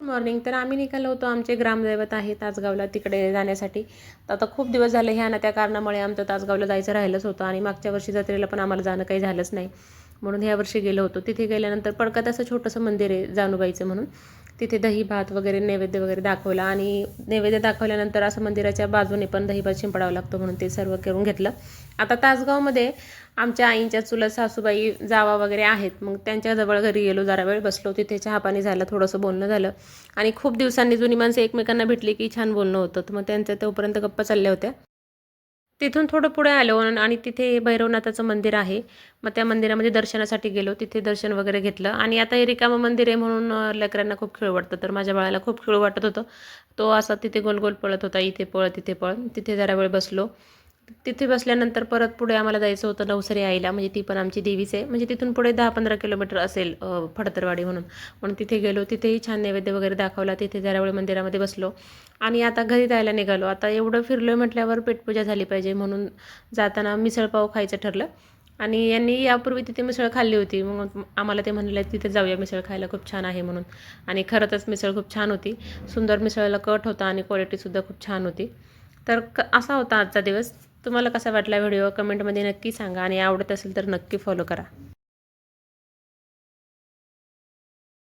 Morning तर आम्ही निघालो होतो. आमचे ग्रामदैवत आहे तासगावला, तिकडे जाण्यासाठी. तर आता खूप दिवस झाले ह्या ना त्या कारणामुळे आमचं तासगावला जायचं राहिलंच होतं आणि मागच्या वर्षी जत्रेला पण आम्हाला जाणं काही झालंच नाही. म्हणून ह्या वर्षी गेलो होतो. तिथे गेल्यानंतर पडक्यात असं छोटंसं मंदिर आहे जानुबाईचं म्हणून. तिथे दही भात वगैरे नैवेद्य वगैरे दाखवला आणि नैवेद्य दाखवल्यानंतर असं मंदिराच्या बाजूने पण दही भात शिंपडावं लागतं म्हणून ते सर्व करून घेतलं. आता तासगावमध्ये आमच्या आईंच्या चुलत सासूबाई जावा वगैरे आहेत. मग त्यांच्याजवळ घरी गेलो, जरा वेळ बसलो. तिथे चहापाणी झालं, थोडंसं बोलणं झालं आणि खूप दिवसांनी जुनी माणसं एकमेकांना भेटली की छान बोलणं होतं. तर मग त्यांच्या तोपर्यंत गप्पा चालल्या होत्या. तिथून थोडं पुढे आलो आणि तिथे भैरवनाथाचं मंदिर आहे. मग त्या मंदिरामध्ये दर्शनासाठी गेलो. तिथे दर्शन वगैरे घेतलं आणि आता हे रिकामं मंदिर आहे म्हणून लेकरांना खूप खेळ वाटतं. तर माझ्या बाळाला खूप खेळ वाटत होतं. तो असा तिथे गोल-गोल पळत होता. इथे पळ, तिथे पळ. तिथे जरा वेळ बसलो. तिथे बसल्यानंतर परत पुढे आम्हाला जायचं होतं नवसरी आईला, म्हणजे ती पण आमची देवीच आहे. म्हणजे तिथून पुढे 10-15 किलोमीटर असेल फडतरवाडी म्हणून. म्हणून तिथे गेलो. तिथेही छान नैवेद्य वगैरे दाखवला. तिथे जरा वेळ मंदिरामध्ये बसलो आणि आता घरी जायला निघालो. आता एवढं फिरलोय म्हटल्यावर पेटपूजा झाली पाहिजे म्हणून जाताना मिसळपाव खायचं ठरलं आणि यांनी यापूर्वी तिथे मिसळ खाल्ली होती. मग आम्हाला ते म्हणले तिथे जाऊया मिसळ खायला, खूप छान आहे म्हणून. आणि खरंच मिसळ खूप छान होती. सुंदर मिसळला कट होता आणि क्वालिटीसुद्धा खूप छान होती. तर असा होता आजचा दिवस. तुम्हाला कसा वाटला व्हिडिओ कमेंटमध्ये नक्की सांगा आणि आवडत असेल तर नक्की फॉलो करा.